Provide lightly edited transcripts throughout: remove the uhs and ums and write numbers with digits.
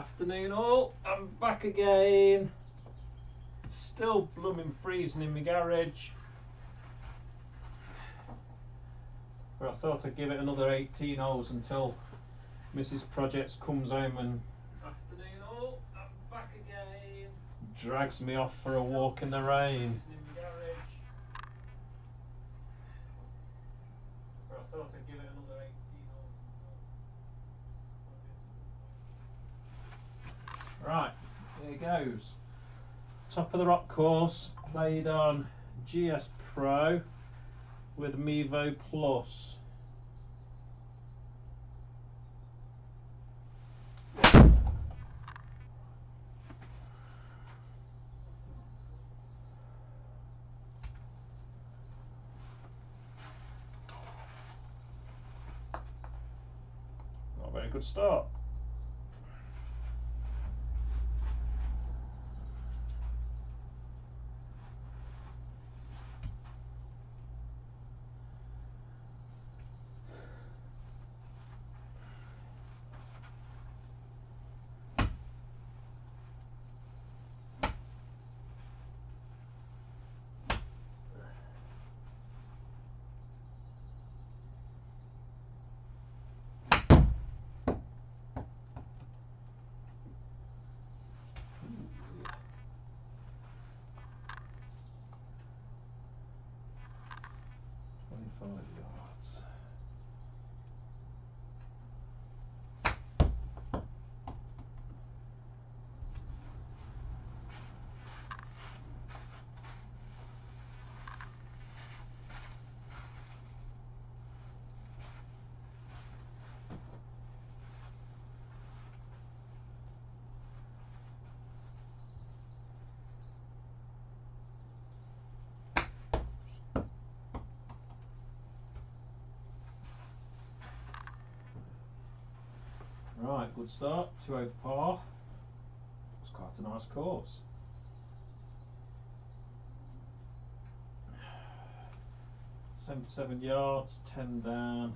Afternoon all, I'm back again. Still blooming freezing in my garage. But I thought I'd give it another 18 holes until Mrs. Projects comes home and afternoon all, I'm back again. Drags me off for a walk in the rain. But I thought I'd give it another 18 holes. Right, here goes. Top of the rock course, played on GSpro with Mevo Plus. Not a very good start. Yards. Right, good start, 2 over par. It's quite a nice course. "77 yards, 10 down.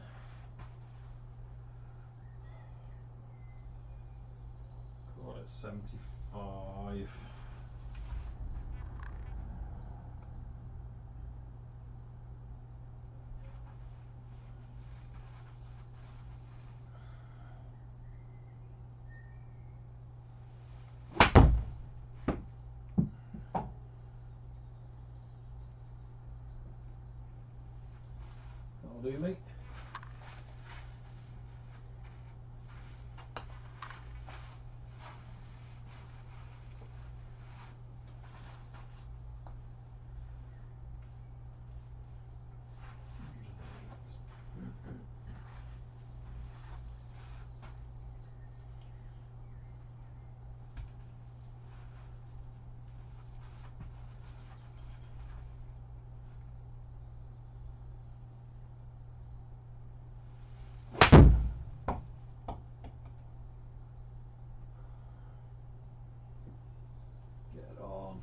Call it 75. That'll do me. Get on.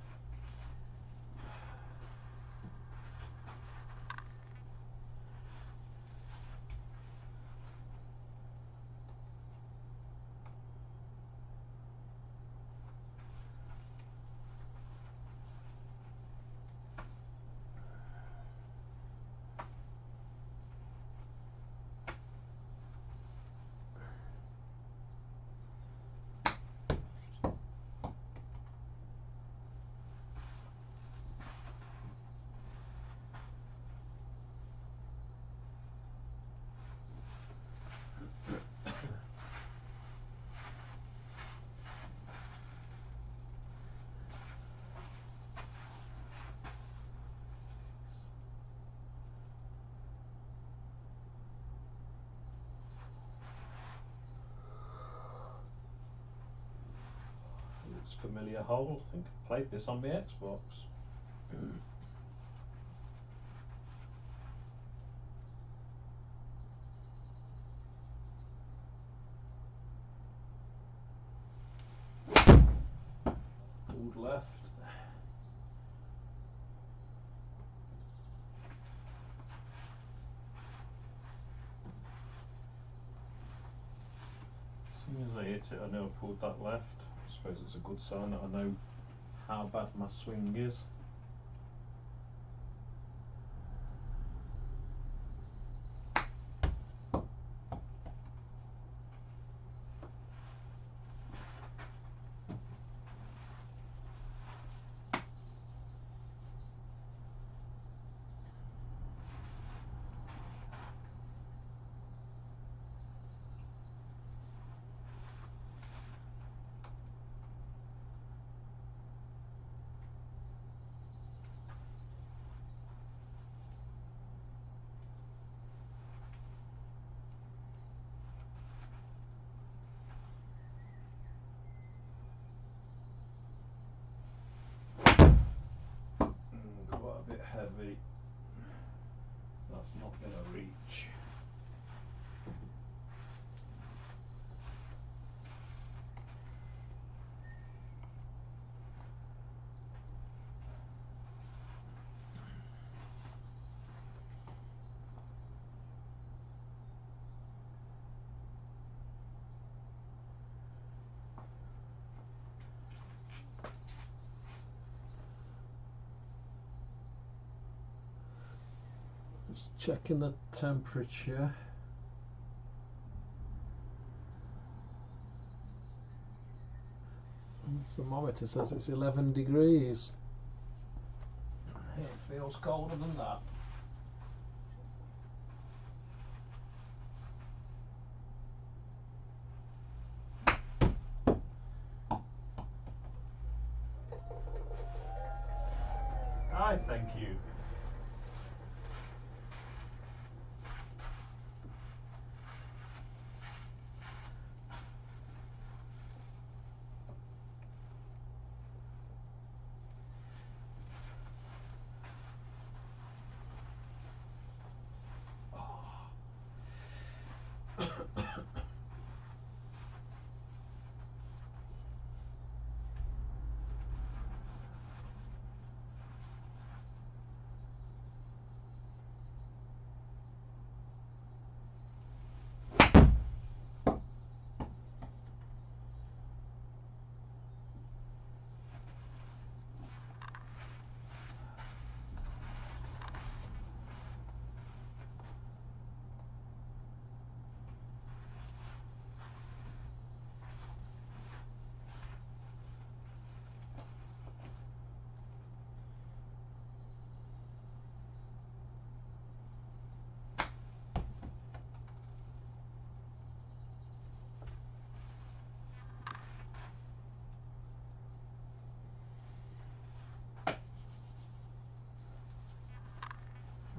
It's a familiar hole. I think I played this on my Xbox. Pulled left. As I hit it, I know I pulled that left. I suppose it's a good sign that I know how bad my swing is. Quite a bit heavy. That's not going to reach. Just checking the temperature. The thermometer says it's 11 degrees. It feels colder than that. I thank you.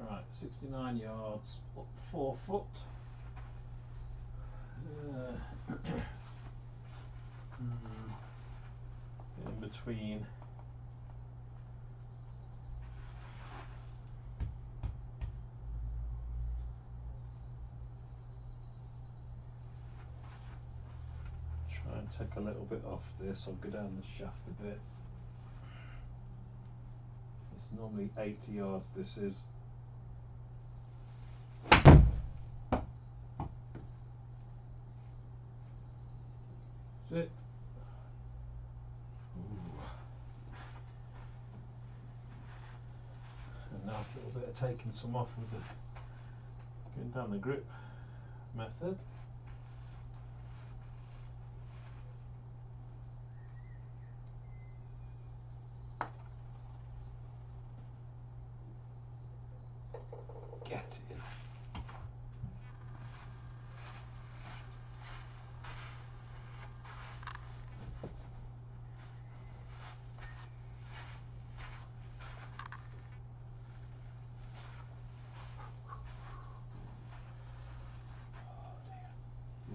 Right, 69 yards, up 4 foot. In between. Try and take a little bit off this. I'll go down the shaft a bit. It's normally 80 yards, this is. That's it. Ooh. A nice little bit of taking some off with the going down the grip method. Get in.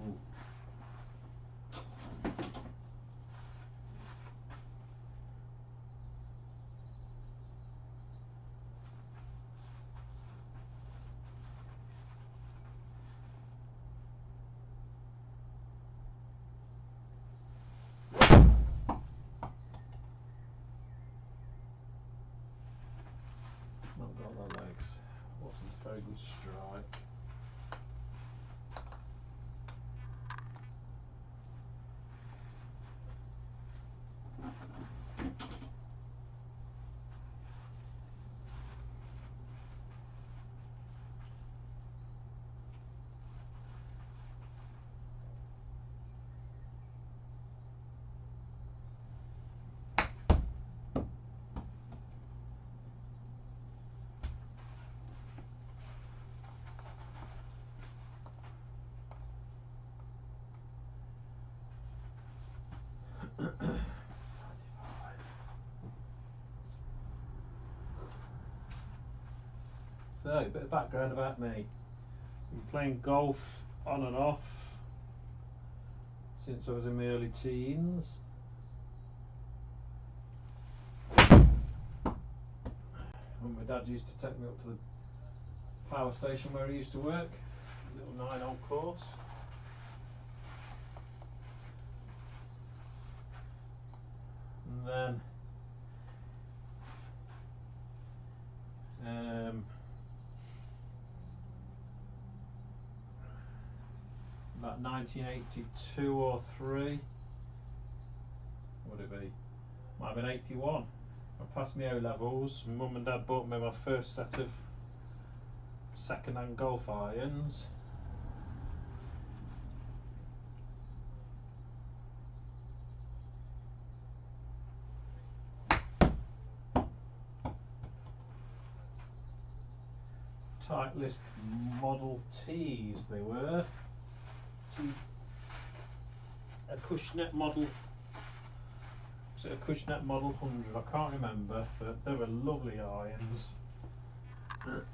Ooh. Not got the legs. Wasn't a very good strike. So, a bit of background about me. I've been playing golf on and off since I was in my early teens. When my dad used to take me up to the power station where he used to work, a little 9-hole course. And then about 1982 or 3, would it be? Might have been 81. I passed my O-levels. Mum and Dad bought me my first set of second-hand golf irons. Titleist Model T's they were. A Cushnet model. Was it a Cushnet Model 100? I can't remember, but they were lovely irons. And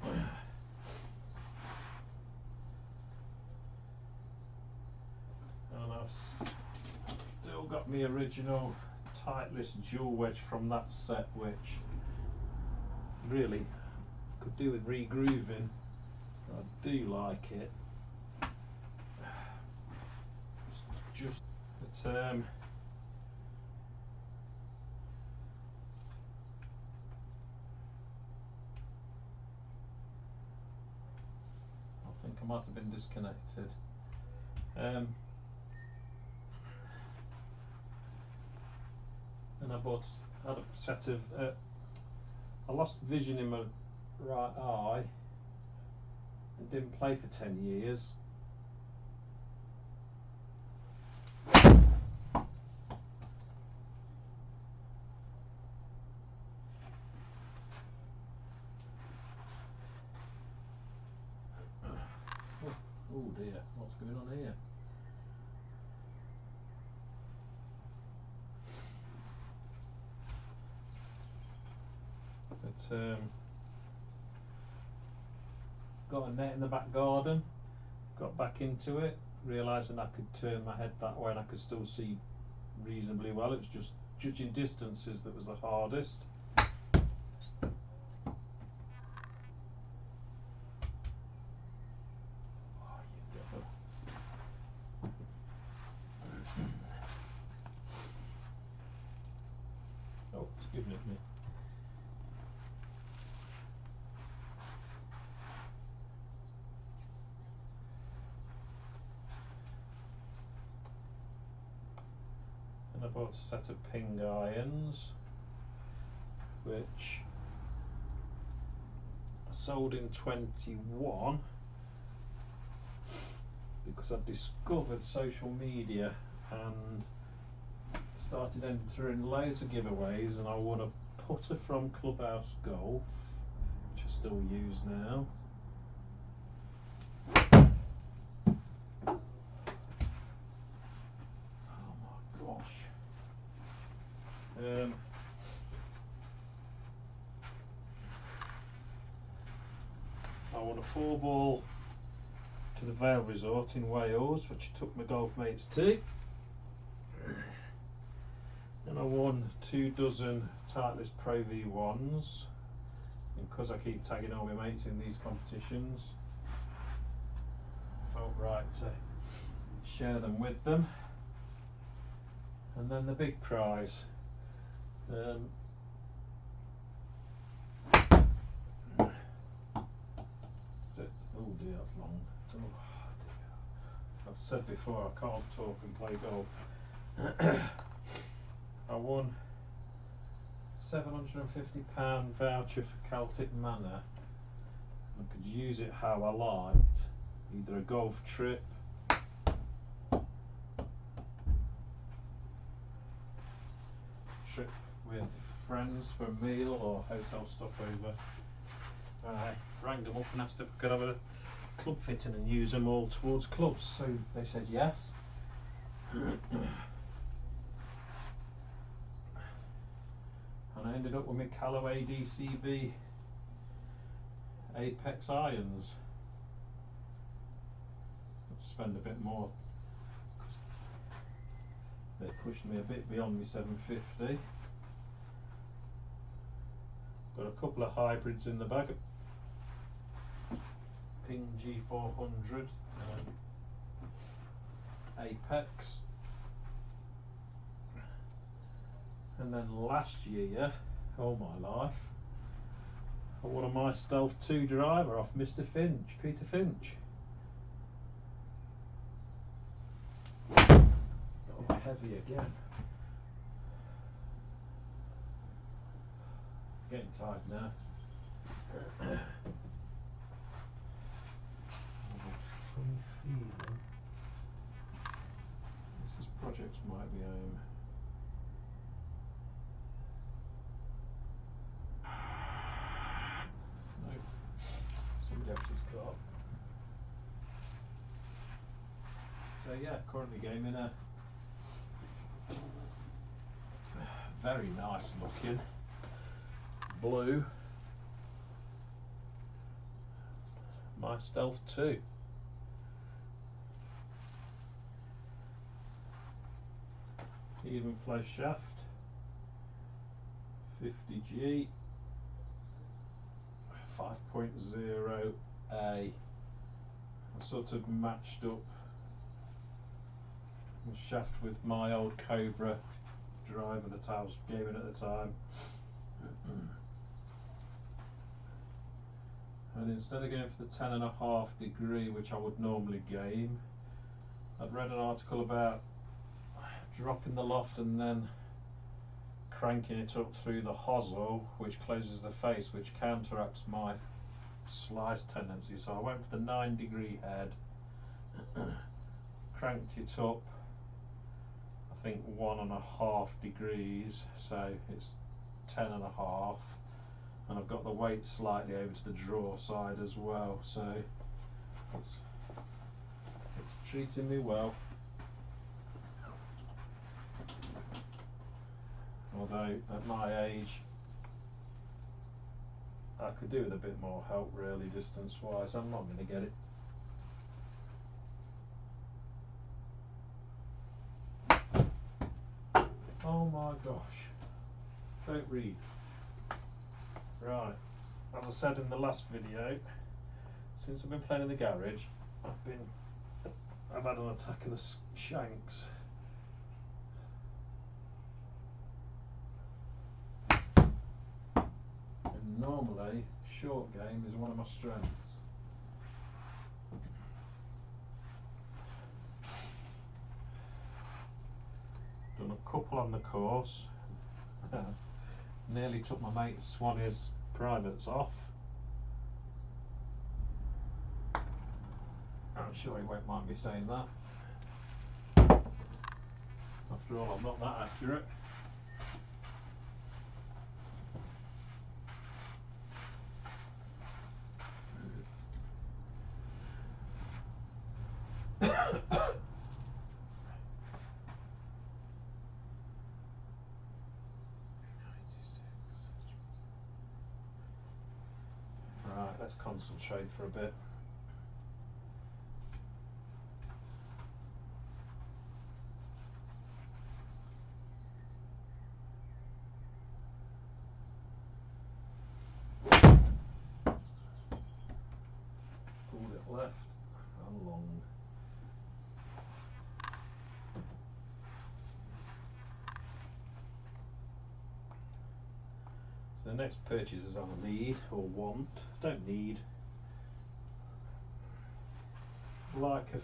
I've still got my original Titleist dual wedge from that set, which really could do with regrooving. I do like it. Just but I think I might have been disconnected. And I had a set of I lost vision in my right eye and didn't play for 10 years. Oh dear, what's going on here? But got a net in the back garden, got back into it, realising I could turn my head that way and I could still see reasonably well. It was just judging distances that was the hardest. Oh, it's giving it me. And I bought a set of ping irons, which I sold in 21 because I discovered social media and started entering loads of giveaways, and I won a putter from Clubhouse Golf, which I still use now. Oh my gosh. I won a 4-ball to the Vale Resort in Wales, which I took my golf mates to. And I won 24 Titleist Pro V1s, and because I keep tagging all my mates in these competitions, I felt right to share them with them. And then the big prize. Oh dear, that's long. Oh dear. I've said before I can't talk and play golf. I won £750 voucher for Celtic Manor. I could use it how I liked, either a golf trip, with friends for a meal, or hotel stopover. I rang them up and asked if I could have a club fitting and use them all towards clubs, so they said yes. And I ended up with my Callaway DCB Apex irons. Let's spend a bit more. They pushed me a bit beyond my 750. Got a couple of hybrids in the bag. Ping G400 and Apex. And then last year, oh my life, I won a my Stealth 2 driver off Mr. Finch, Peter Finch. Oh, heavy again. Getting tired now. Funny feeling. This project might be home. No, somebody else's car. So yeah, currently gaming a very nice looking blue my Stealth 2. Even flow shaft, 50G, 5.0A. I sort of matched up the shaft with my old Cobra driver that I was gaming at the time. And instead of going for the 10.5 degree, which I would normally game, I'd read an article about dropping the loft and then cranking it up through the hosel, which closes the face, which counteracts my slice tendency. So I went for the 9 degree head, cranked it up, I think 1.5 degrees, so it's 10.5, and I've got the weight slightly over to the draw side as well, so it's treating me well. Although at my age I could do with a bit more help really distance wise. I'm not going to get it. Oh my gosh, don't read. Right, as I said in the last video, since I've been playing in the garage I've had an attack of the shanks. Normally, short game is one of my strengths. Done a couple on the course. Nearly took my mate's Swannies privates off. I'm sure he won't mind me saying that. After all, I'm not that accurate. Right, let's concentrate for a bit. Pulled it left and long. So the next purchases I need or want, don't need, like a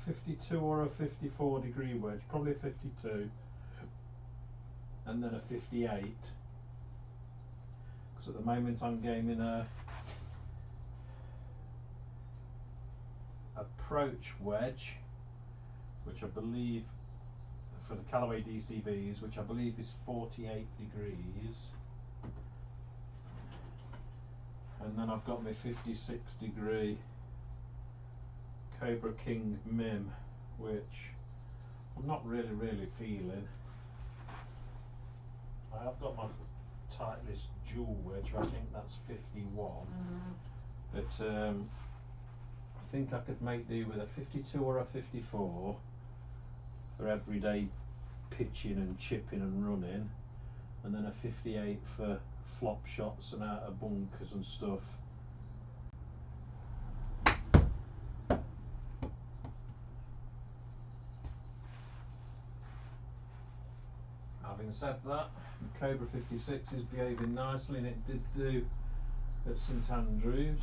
52 or a 54 degree wedge, probably a 52, and then a 58, because at the moment I'm gaming a approach wedge, which I believe for the Callaway DCBs, which I believe is 48 degrees, and then I've got my 56 degree Cobra King Mim, which I'm not really feeling. I have got my Titleist dual wedge, I think that's 51. but I think I could make do with a 52 or a 54 for everyday pitching and chipping and running, and then a 58 for flop shots and out of bunkers and stuff. Having said that, the Cobra 56 is behaving nicely, and it did do at St Andrews.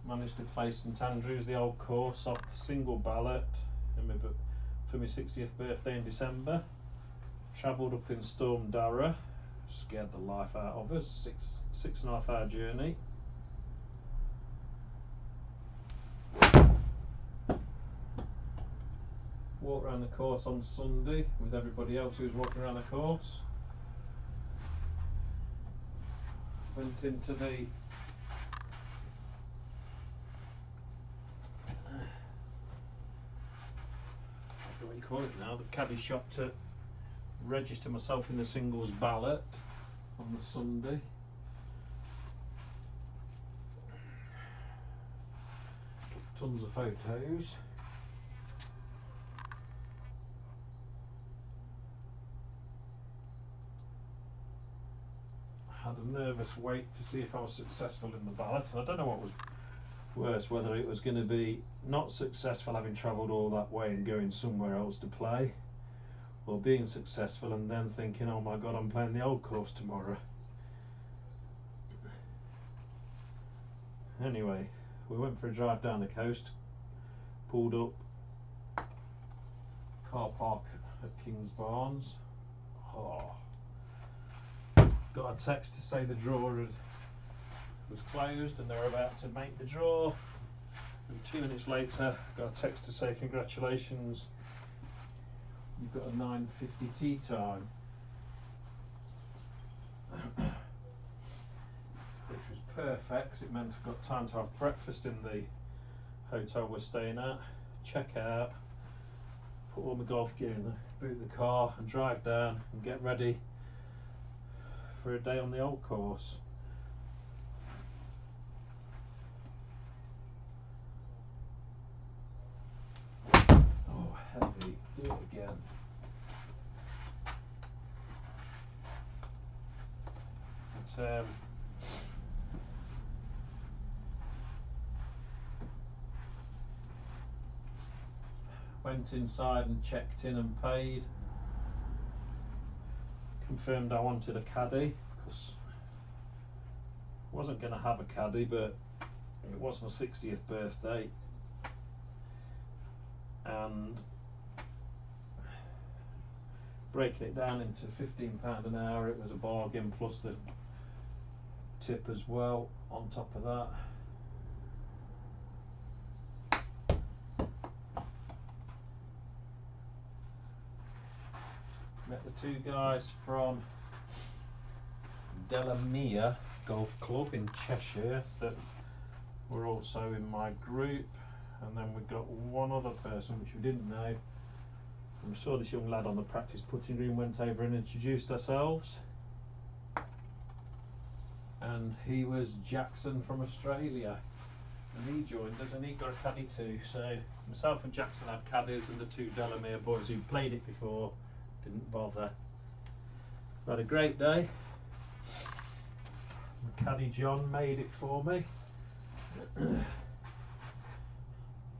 Managed to play St Andrews, the old course, off the single ballot for my 60th birthday in December. Travelled up in Storm Darragh, scared the life out of us, 6.5 hour journey. Walked around the course on Sunday with everybody else who was walking around the course. Went into the what do you call it now, the caddy shop, to register myself in the singles ballot on the Sunday. Took tons of photos. Had a nervous wait to see if I was successful in the ballot, and I don't know what was worse, whether it was going to be not successful having travelled all that way and going somewhere else to play, or being successful and then thinking, oh my god, I'm playing the old course tomorrow. Anyway, we went for a drive down the coast, pulled up, car park at King's Barnes. Oh. Got a text to say the draw was closed and they were about to make the draw, and 2 minutes later got a text to say congratulations, you've got a 9:50 tea time, which was perfect because it meant I got time to have breakfast in the hotel we're staying at, check out, put all my golf gear in the boot of the car and drive down and get ready for a day on the old course. Oh, heavy, do it again. But, went inside and checked in and paid. Confirmed I wanted a caddy, because I wasn't going to have a caddy, but it was my 60th birthday, and breaking it down into £15 an hour, it was a bargain, plus the tip as well on top of that. Met the two guys from Delamere Golf Club in Cheshire that were also in my group, and then we got one other person which we didn't know. We saw this young lad on the practice putting green, went over and introduced ourselves, and he was Jackson from Australia, and he joined us and he got a caddy too. So myself and Jackson had caddies, and the two Delamere boys who played it before didn't bother. We had a great day. My caddy John made it for me.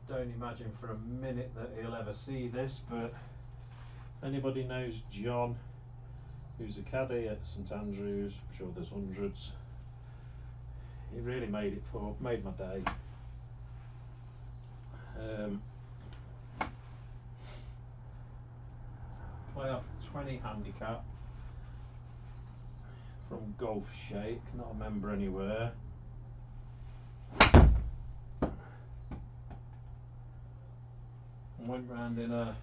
Don't imagine for a minute that he'll ever see this, but if anybody knows John, who's a caddy at St Andrews, I'm sure there's hundreds, he really made my day. Play off 20 handicap from Golf Shake, not a member anywhere. And went round in a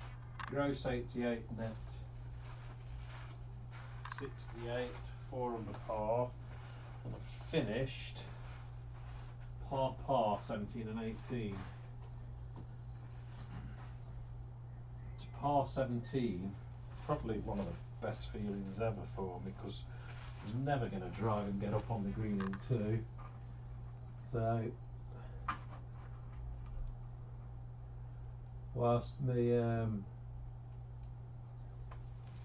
gross 88, net 68, 4 under par, and I finished par 17 and 18. To par 17, probably one of the best feelings ever for me, because I was never going to drive and get up on the green in two. So whilst my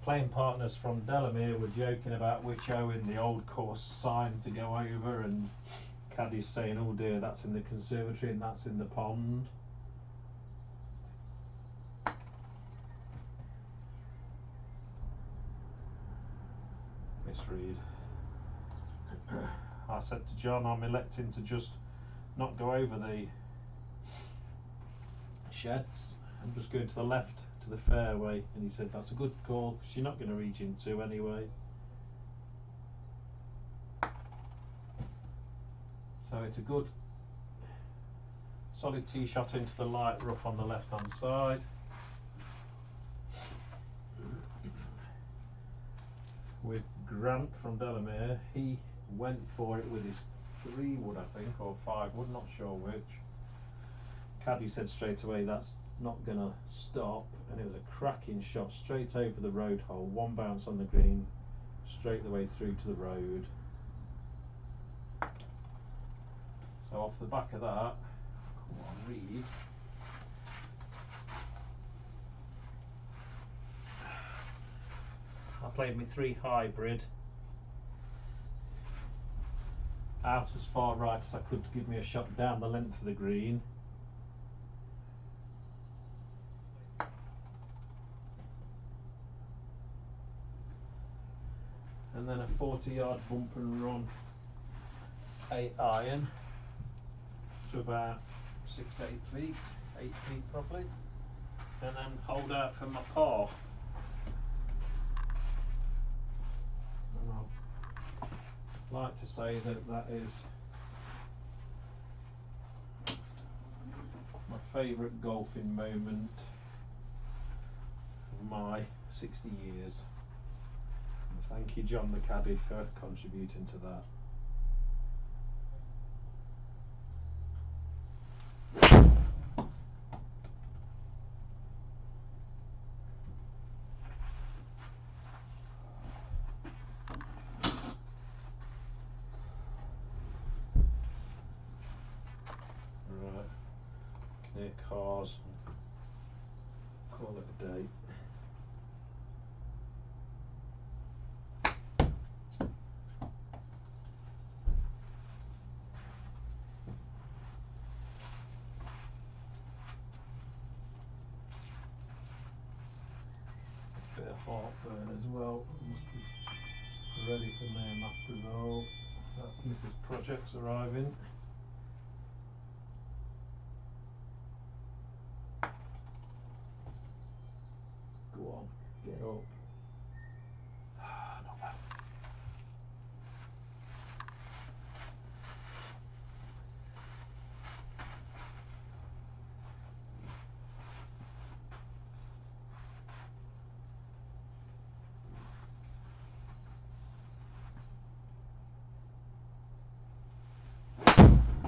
playing partners from Delamere were joking about which in the old course sign to go over, and Caddy's saying, oh dear, that's in the conservatory and that's in the pond. Misread. I said to John, I'm electing to just not go over the sheds. I'm just going to the left to the fairway, and he said that's a good call because you're not going to reach into anyway. So it's a good solid tee shot into the light rough on the left hand side. With Grant from Delamere, he went for it with his 3 wood, I think, or 5 wood, not sure which. Caddy said straight away that's not gonna stop, and it was a cracking shot straight over the road hole, 1 bounce on the green, straight the way through to the road. So off the back of that, come on, read. I played my 3 hybrid out as far right as I could to give me a shot down the length of the green. And then a 40-yard bump and run 8 iron to about 6 to 8 feet, 8 feet probably, and then hold out for my par. And I'd like to say that that is my favourite golfing moment of my 60 years. And thank you, John the caddy, for contributing to that. Right, near cars, call it a day. Bit of heartburn as well. Must be ready for main map result. That's Mrs. Projects arriving. Go on, get up. Not bad.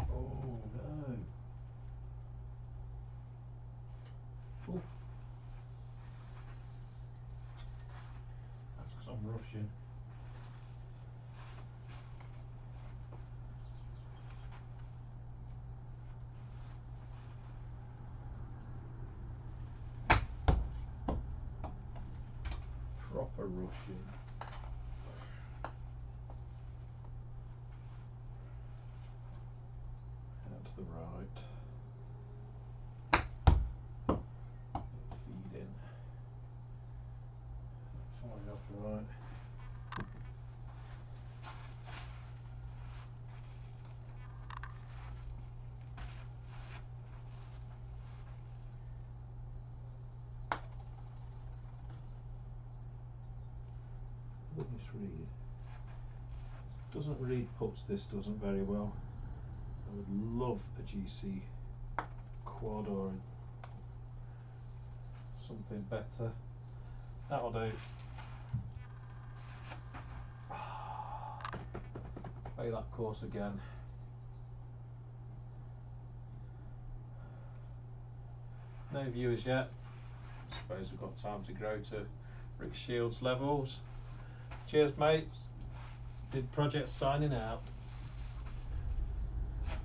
Oh no. Oh. That's because I'm rushing. Proper rushing. Out to the right. Feed in. Far off right. Goodness read. Doesn't read putts, this doesn't very well. I would love a GC quad or something better. That'll do. Play that course again. No viewers yet. I suppose we've got time to grow to Brick shields levels. Cheers mates. diDprojects signing out.